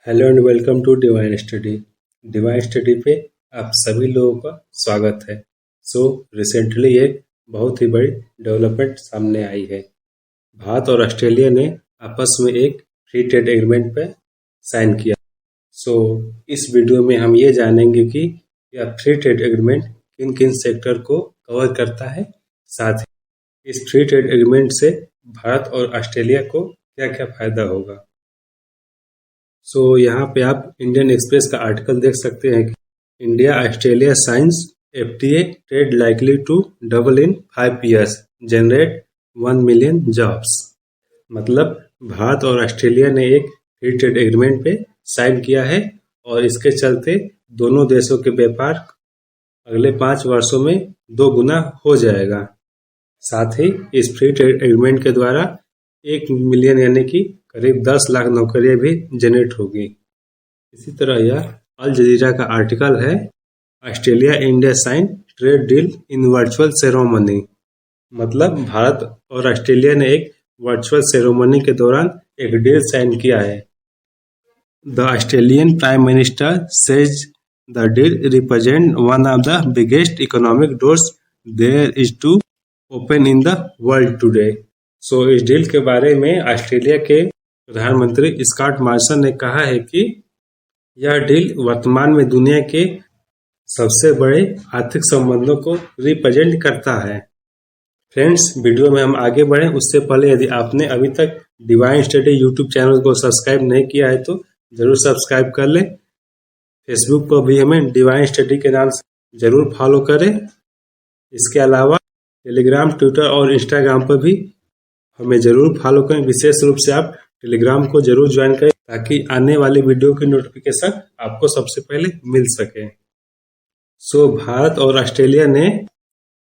Hello and welcome to divine study. Divine study पे आप सभी लोगों का स्वागत है। रिसेंटली एक बहुत ही बड़ी डेवलपमेंट सामने आई है। भारत और ऑस्ट्रेलिया ने आपस में एक फ्री ट्रेड एग्रीमेंट पे साइन किया। इस वीडियो में हम ये जानेंगे कि यह फ्री ट्रेड एग्रीमेंट किन किन सेक्टर को कवर करता है, साथ ही इस फ्री ट्रेड एग्रीमेंट से भारत और ऑस्ट्रेलिया को क्या क्या फायदा होगा। यहाँ पे आप इंडियन एक्सप्रेस का आर्टिकल देख सकते हैं कि India Australia signs FTA trade likely to double in 5 years, generate 1 million jobs। मतलब भारत और ऑस्ट्रेलिया ने एक फ्री ट्रेड एग्रीमेंट पे साइन किया है और इसके चलते दोनों देशों के व्यापार अगले 5 वर्षों में 2 गुना हो जाएगा। साथ ही इस फ्री ट्रेड एग्रीमेंट के द्वारा 1 मिलियन यानी कि करीब 10 लाख नौकरियां भी जनरेट होगी। इसी तरह यह अल जजीरा का आर्टिकल है, Australia India sign trade deal in virtual ceremony. मतलब भारत और ऑस्ट्रेलिया ने एक वर्चुअल सेरेमनी के दौरान एक डील साइन किया है। The Australian prime minister says the deal represent one of the biggest economic doors there is to open in the world today. इस डील के बारे में ऑस्ट्रेलिया के प्रधानमंत्री स्कॉट मॉरिसन ने कहा है कि यह डील वर्तमान में दुनिया के सबसे बड़े आर्थिक संबंधों को रिप्रेजेंट करता है। फ्रेंड्स, वीडियो में हम आगे बढ़ें उससे पहले यदि आपने अभी तक डिवाइन स्टडी यूट्यूब चैनल को सब्सक्राइब नहीं किया है तो जरूर सब्सक्राइब कर लें। फेसबुक पर भी हमें डिवाइन स्टडी के नाम से जरूर फॉलो करें। इसके अलावा टेलीग्राम, ट्विटर और इंस्टाग्राम पर भी हमें जरूर फॉलो करें। विशेष रूप से आप टेलीग्राम को जरूर ज्वाइन करें ताकि आने वाली वीडियो की नोटिफिकेशन आपको सबसे पहले मिल सके। भारत और ऑस्ट्रेलिया ने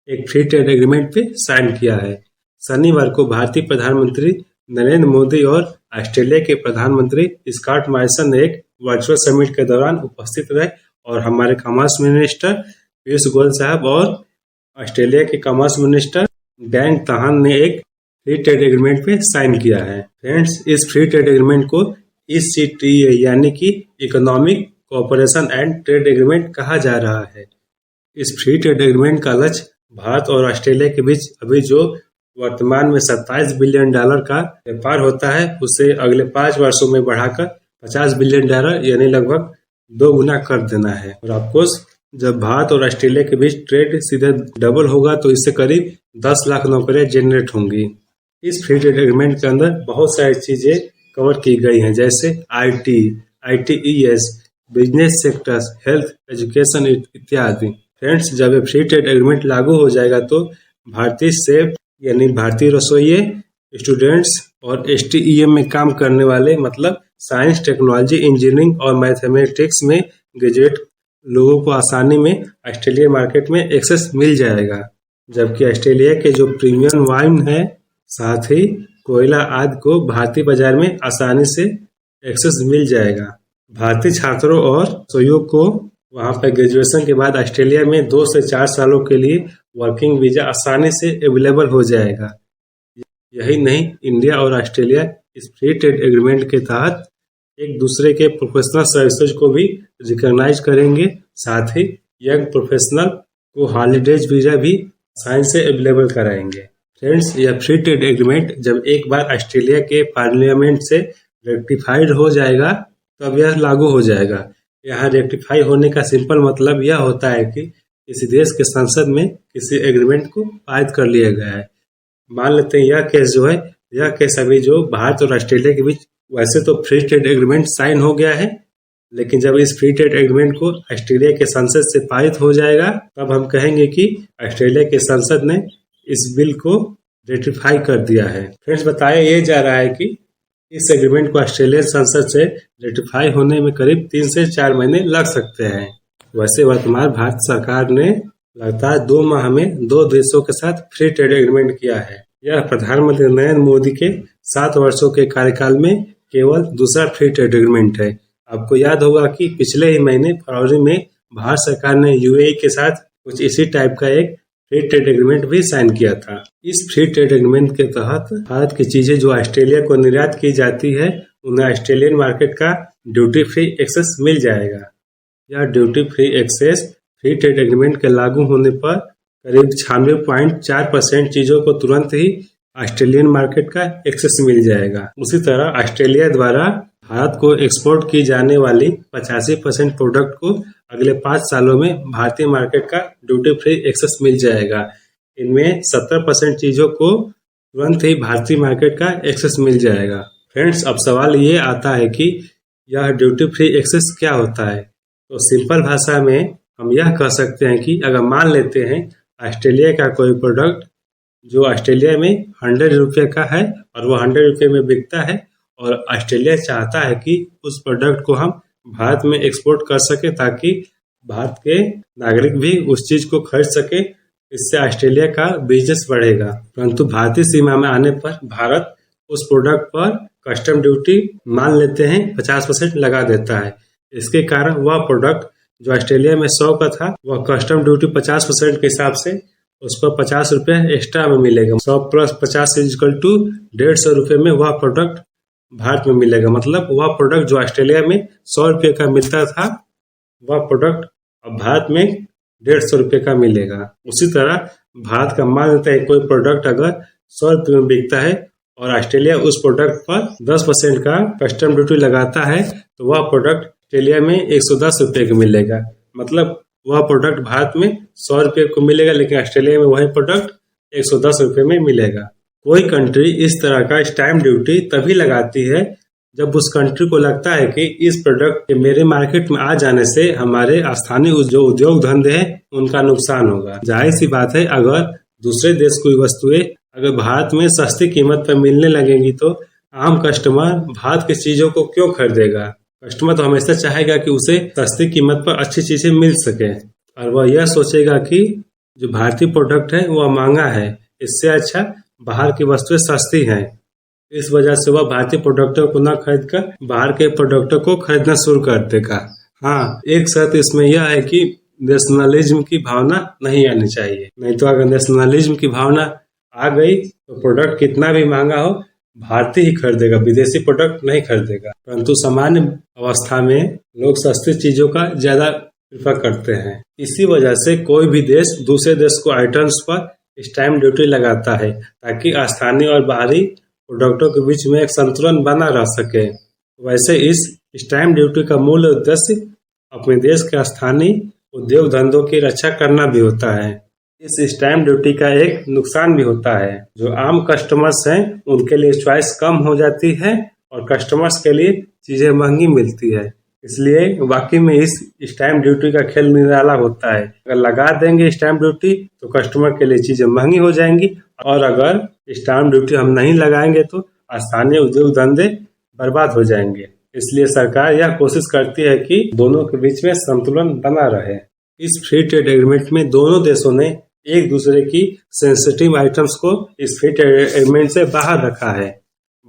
एक फ्री ट्रेड एग्रीमेंट पे साइन किया है। शनिवार को भारतीय प्रधानमंत्री नरेंद्र मोदी और ऑस्ट्रेलिया के प्रधानमंत्री स्कॉट मॉरिसन एक वर्चुअल समिट के दौरान उपस्थित रहे और हमारे कॉमर्स मिनिस्टर पीयूष गोयल साहब और ऑस्ट्रेलिया के कॉमर्स मिनिस्टर डैन तहान ने एक फ्री ट्रेड एग्रीमेंट पे साइन किया है। फ्रेंड्स, इस फ्री ट्रेड एग्रीमेंट को ECTA यानी कि economic cooperation and trade agreement कहा जा रहा है। इस फ्री ट्रेड एग्रीमेंट का लक्ष्य भारत और ऑस्ट्रेलिया के बीच अभी जो वर्तमान में $27 बिलियन का व्यापार होता है उसे अगले 5 वर्षों में बढ़ाकर $50 बिलियन यानी लगभग 2 गुना कर देना है। और ऑफकोर्स जब भारत और ऑस्ट्रेलिया के बीच ट्रेड सीधे डबल होगा तो इससे करीब 10 लाख नौकरियां जनरेट होंगी। इस फ्री ट्रेड एग्रीमेंट के अंदर बहुत सारी चीजें कवर की गई हैं, जैसे IT, ITES, business sectors, health, education इत्यादि। फ्रेंड्स, जब ये फ्री ट्रेड एग्रीमेंट लागू हो जाएगा तो भारतीय शेफ यानी भारतीय रसोइये, स्टूडेंट्स और STEM में काम करने वाले मतलब साइंस, टेक्नोलॉजी, इंजीनियरिंग और मैथमेटिक्स में ग्रेजुएट लोगों को आसानी में ऑस्ट्रेलिया मार्केट में एक्सेस मिल जाएगा। जबकि ऑस्ट्रेलिया के जो प्रीमियम वाइन है, साथ ही कोयला आदि को भारतीय बाजार में आसानी से एक्सेस मिल जाएगा। भारतीय छात्रों और रसोइयों को वहां पर ग्रेजुएशन के बाद ऑस्ट्रेलिया में 2 से 4 सालों के लिए वर्किंग वीजा आसानी से अवेलेबल हो जाएगा। यही नहीं, इंडिया और ऑस्ट्रेलिया इस फ्री ट्रेड एग्रीमेंट के तहत एक दूसरे के प्रोफेशनल सर्विसेज को भी रिकॉग्नाइज करेंगे। साथ ही यंग प्रोफेशनल को हॉलीडेज वीजा भी आसानी से अवेलेबल कराएंगे। फ्रेंड्स, यह फ्री ट्रेड एग्रीमेंट जब एक बार ऑस्ट्रेलिया के पार्लियामेंट से रेक्टिफाइड हो जाएगा तब यह लागू हो जाएगा। यहाँ रेक्टिफाई होने का सिंपल मतलब यह होता है कि किसी देश के संसद में किसी एग्रीमेंट को पारित कर लिया गया है। मान लेते हैं यह केस जो है, यह केस अभी जो भारत और ऑस्ट्रेलिया के बीच वैसे तो फ्री ट्रेड एग्रीमेंट साइन हो गया है, लेकिन जब इस फ्री ट्रेड एग्रीमेंट को ऑस्ट्रेलिया के संसद से पारित हो जाएगा तब हम कहेंगे कि ऑस्ट्रेलिया के संसद ने इस बिल को रेटिफाई कर दिया है। फ्रेंड्स, बताया ये जा रहा है कि इस एग्रीमेंट को ऑस्ट्रेलियन संसद से रेटिफाई होने में करीब 3 से 4 महीने लग सकते हैं। वैसे वर्तमान भारत सरकार ने लगातार 2 माह में 2 देशों के साथ फ्री ट्रेड एग्रीमेंट किया है। यह प्रधानमंत्री नरेंद्र मोदी के 7 वर्षों के कार्यकाल में केवल दूसरा फ्री ट्रेड एग्रीमेंट है। आपको याद होगा कि पिछले ही महीने फरवरी में भारत सरकार ने UAE के साथ कुछ इसी टाइप का एक फ्री ट्रेड एग्रीमेंट भी साइन किया था। इस फ्री ट्रेड एग्रीमेंट के तहत भारत की चीजें जो ऑस्ट्रेलिया को निर्यात की जाती है उन्हें ऑस्ट्रेलियन मार्केट का ड्यूटी फ्री एक्सेस मिल जाएगा। यह duty free access free trade agreement के लागू होने पर करीब 96.4% चीजों को तुरंत ही ऑस्ट्रेलियन मार्केट का एक्सेस मिल जाएगा। उसी तरह ऑस्ट्रेलिया द्वारा भारत को एक्सपोर्ट की जाने वाली 85% प्रोडक्ट को अगले 5 सालों में भारतीय मार्केट का ड्यूटी फ्री एक्सेस मिल जाएगा। इनमें 70% चीजों को तुरंत ही भारतीय मार्केट का एक्सेस मिल जाएगा। फ्रेंड्स, अब सवाल ये आता है कि यह ड्यूटी फ्री एक्सेस क्या होता है। तो सिंपल भाषा में हम यह कह सकते हैं कि अगर मान लेते हैं ऑस्ट्रेलिया का कोई प्रोडक्ट जो ऑस्ट्रेलिया में 100 रुपये का है और वो 100 रुपये में बिकता है और ऑस्ट्रेलिया चाहता है कि उस प्रोडक्ट को हम भारत में एक्सपोर्ट कर सके ताकि भारत के नागरिक भी उस चीज को खरीद सके। इससे ऑस्ट्रेलिया का बिजनेस बढ़ेगा। परंतु भारतीय सीमा में आने पर भारत उस प्रोडक्ट पर कस्टम ड्यूटी मान लेते हैं 50% लगा देता है। इसके कारण वह प्रोडक्ट जो ऑस्ट्रेलिया में 100 का था वह कस्टम ड्यूटी 50% के हिसाब से उसको 50 रुपये एक्स्ट्रा में मिलेगा। 100 + 50 = 150 रुपये में वह प्रोडक्ट भारत में मिलेगा। मतलब वह प्रोडक्ट जो ऑस्ट्रेलिया में 100 रुपये का मिलता था वह प्रोडक्ट अब भारत में 150 रुपये का मिलेगा। उसी तरह भारत का मान लेता है कोई प्रोडक्ट अगर 100 रुपये में बिकता है और ऑस्ट्रेलिया उस प्रोडक्ट पर 10% का कस्टम ड्यूटी लगाता है तो वह प्रोडक्ट ऑस्ट्रेलिया में 110 रुपये का मिलेगा। मतलब वह प्रोडक्ट भारत में 100 रुपये को मिलेगा लेकिन ऑस्ट्रेलिया में वही प्रोडक्ट 110 रुपये में मिलेगा। कोई कंट्री इस तरह का स्टैम्प ड्यूटी तभी लगाती है जब उस कंट्री को लगता है कि इस प्रोडक्ट के मेरे मार्केट में आ जाने से हमारे स्थानीय जो उद्योग धंधे हैं उनका नुकसान होगा। जाहिर सी बात है, अगर दूसरे देश की वस्तुएं अगर भारत में सस्ती कीमत पर मिलने लगेंगी तो आम कस्टमर भारत की चीजों को क्यों खरीदेगा। कस्टमर तो हमेशा चाहेगा कि उसे सस्ती कीमत पर अच्छी चीजें मिल सके और वह यह सोचेगा कि जो भारतीय प्रोडक्ट है वह महंगा है, इससे अच्छा बाहर की वस्तुएं सस्ती हैं। इस वजह से वह भारतीय प्रोडक्टों को न खरीद कर बाहर के प्रोडक्टों को खरीदना शुरू कर देगा। हाँ, एक शर्त इसमें यह है कि नेशनलिज्म की भावना नहीं आनी चाहिए। नहीं तो अगर नेशनलिज्म की भावना आ गई तो प्रोडक्ट कितना भी महंगा हो भारतीय ही खरीदेगा, विदेशी प्रोडक्ट नहीं खरीदेगा। परंतु सामान्य अवस्था में लोग सस्ती चीजों का ज्यादा प्रेफर करते हैं। इसी वजह से कोई भी देश दूसरे देश को आइटम्स पर स्टैम्प ड्यूटी लगाता है ताकि स्थानीय और बाहरी प्रोडक्टों के बीच में एक संतुलन बना रह सके। वैसे इस स्टैम्प ड्यूटी का मूल उद्देश्य अपने देश के स्थानीय उद्योग धंधों की रक्षा करना भी होता है। इस स्टैम्प ड्यूटी का एक नुकसान भी होता है, जो आम कस्टमर्स हैं उनके लिए चॉइस कम हो जाती है और कस्टमर्स के लिए चीजें महंगी मिलती है। इसलिए वाकई में इस स्टैम्प ड्यूटी का खेल निराला होता है। अगर लगा देंगे स्टैम्प ड्यूटी तो कस्टमर के लिए चीजें महंगी हो जाएंगी और अगर स्टैम्प ड्यूटी हम नहीं लगाएंगे तो स्थानीय उद्योग धंधे बर्बाद हो जाएंगे। इसलिए सरकार यह कोशिश करती है कि दोनों के बीच में संतुलन बना रहे। इस फ्री ट्रेड एग्रीमेंट में दोनों देशों ने एक दूसरे की सेंसिटिव आइटम्स को इस फ्री ट्रेड एग्रीमेंट से बाहर रखा है।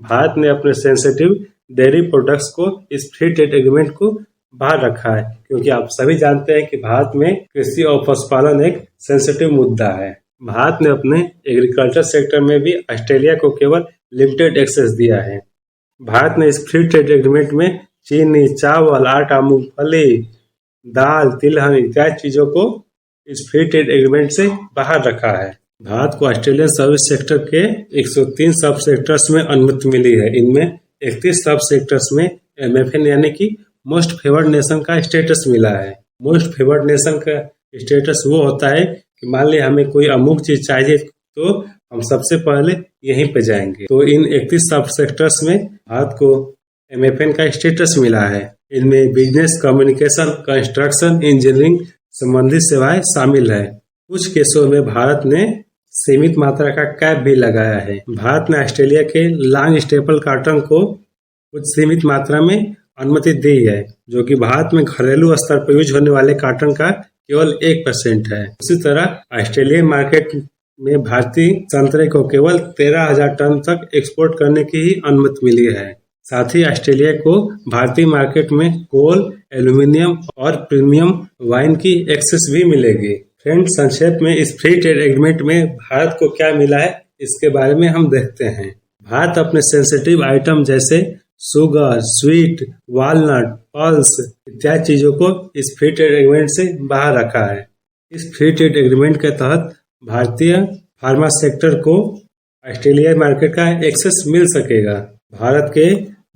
भारत ने अपने सेंसिटिव डेयरी प्रोडक्ट्स को इस फ्री ट्रेड एग्रीमेंट को बाहर रखा है क्योंकि आप सभी जानते हैं कि भारत में कृषि और पशुपालन एक सेंसिटिव मुद्दा है। भारत ने अपने एग्रीकल्चर सेक्टर में भी ऑस्ट्रेलिया को केवल लिमिटेड एक्सेस दिया है। भारत ने इस फ्री ट्रेड एग्रीमेंट में चीनी, चावल, आटा, मूंगफली, दाल, तिलहन इत्यादि चीजों को इस फ्री ट्रेड एग्रीमेंट से बाहर रखा है। भारत को ऑस्ट्रेलियन सर्विस सेक्टर के 103 सब सेक्टर्स में अनुमति मिली है। इनमें 31 सब सेक्टर्स में MFN यानी कि मोस्ट फेवर्ड नेशन का स्टेटस मिला है। मोस्ट फेवर्ड नेशन का स्टेटस वो होता है कि मान लिया हमें कोई अमुक चीज चाहिए तो हम सबसे पहले यहीं पे जाएंगे। तो इन 31 सब सेक्टर्स में भारत को MFN का स्टेटस मिला है। इनमें बिजनेस, कम्युनिकेशन, कंस्ट्रक्शन, इंजीनियरिंग संबंधित सेवाएं शामिल है। कुछ केसों में भारत ने सीमित मात्रा का कैप भी लगाया है। भारत ने ऑस्ट्रेलिया के लॉन्ग स्टेपल कॉटन को कुछ सीमित मात्रा में अनुमति दी है, जो कि भारत में घरेलू स्तर पर यूज होने वाले कॉटन का केवल 1% है। उसी तरह ऑस्ट्रेलियन मार्केट में भारतीय संतरे को केवल 13,000 टन तक एक्सपोर्ट करने की ही अनुमति मिली है। साथ ही ऑस्ट्रेलिया को भारतीय मार्केट में कोल, एल्यूमिनियम और प्रीमियम वाइन की एक्सेस भी मिलेगी। फ्रेंड्स, संक्षेप में इस फ्री ट्रेड एग्रीमेंट में भारत को क्या मिला है इसके बारे में हम देखते हैं। भारत अपने सेंसिटिव आइटम जैसे शुगर, स्वीट, वालनट, पल्स इत्यादि चीजों को इस फ्री ट्रेड एग्रीमेंट से बाहर रखा है। इस फ्री ट्रेड एग्रीमेंट के तहत भारतीय फार्मा सेक्टर को ऑस्ट्रेलिया मार्केट का एक्सेस मिल सकेगा। भारत के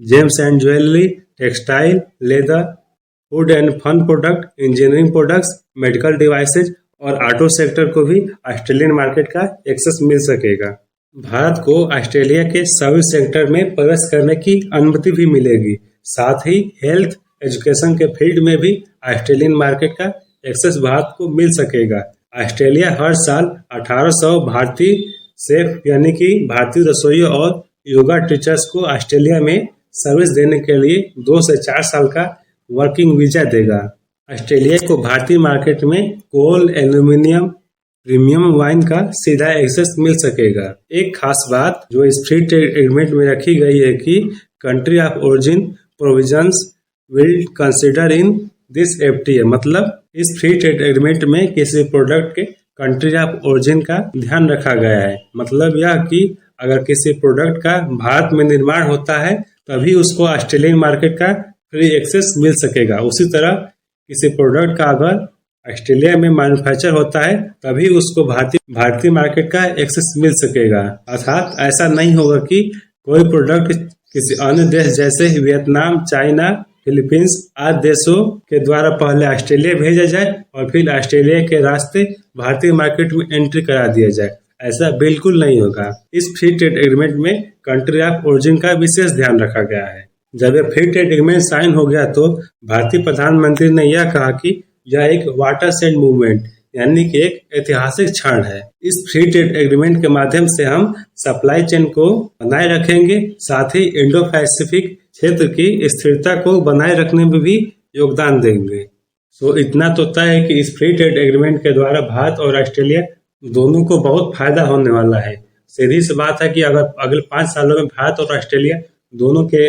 gems and jewellery, textile, leather, food and fun product, engineering products, medical devices और ऑटो सेक्टर को भी ऑस्ट्रेलियन मार्केट का एक्सेस मिल सकेगा। भारत को ऑस्ट्रेलिया के सर्विस सेक्टर में प्रवेश करने की अनुमति भी मिलेगी। साथ ही हेल्थ एजुकेशन के फील्ड में भी ऑस्ट्रेलियन मार्केट का एक्सेस भारत को मिल सकेगा। ऑस्ट्रेलिया हर साल 1800 भारतीय शेफ यानी कि भारतीय रसोइयों और योगा टीचर्स को ऑस्ट्रेलिया में सर्विस देने के लिए 2 से 4 साल का वर्किंग वीजा देगा। ऑस्ट्रेलिया को भारतीय मार्केट में कोल, एल्यूमिनियम, प्रीमियम वाइन का सीधा एक्सेस मिल सकेगा। एक खास बात जो इस फ्री ट्रेड एग्रीमेंट में रखी गई है कि country of origin provisions will consider in this FTA, मतलब इस फ्री ट्रेड एग्रीमेंट में किसी प्रोडक्ट के कंट्री ऑफ ओरिजिन का ध्यान रखा गया है। मतलब यह कि अगर किसी प्रोडक्ट का भारत में निर्माण होता है तभी उसको ऑस्ट्रेलियन मार्केट का फ्री एक्सेस मिल सकेगा। उसी तरह किसी प्रोडक्ट का अगर ऑस्ट्रेलिया में मैन्युफैक्चर होता है तभी उसको भारतीय मार्केट का एक्सेस मिल सकेगा। अर्थात ऐसा नहीं होगा कि कोई प्रोडक्ट किसी अन्य देश जैसे वियतनाम, चाइना, फिलीपींस आदि देशों के द्वारा पहले ऑस्ट्रेलिया भेजा जाए और फिर ऑस्ट्रेलिया के रास्ते भारतीय मार्केट में एंट्री करा दिया जाए। ऐसा बिल्कुल नहीं होगा। इस फ्री ट्रेड एग्रीमेंट में कंट्री ऑफ ओरिजिन का विशेष ध्यान रखा गया है। जब यह फ्री ट्रेड एग्रीमेंट साइन हो गया तो भारतीय प्रधानमंत्री ने यह कहा कि यह एक वाटरशेड मूवमेंट यानी कि एक ऐतिहासिक क्षण है। इस फ्री ट्रेड एग्रीमेंट के माध्यम से हम सप्लाई चेन को बनाए रखेंगे, साथ ही इंडो पैसिफिक क्षेत्र की स्थिरता को बनाए रखने में भी योगदान देंगे। सो इतना तो तय है कि इस फ्री ट्रेड एग्रीमेंट के द्वारा भारत और ऑस्ट्रेलिया दोनों को बहुत फायदा होने वाला है। सीधी सी बात है कि अगर अगले 5 सालों में भारत और ऑस्ट्रेलिया दोनों के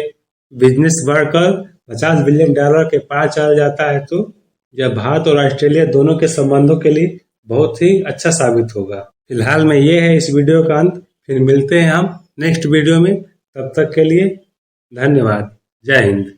बिजनेस बढ़कर $50 बिलियन के पार चला जाता है तो यह भारत और ऑस्ट्रेलिया दोनों के संबंधों के लिए बहुत ही अच्छा साबित होगा। फिलहाल में ये है इस वीडियो का अंत। फिर मिलते हैं हम नेक्स्ट वीडियो में। तब तक के लिए धन्यवाद। जय हिंद।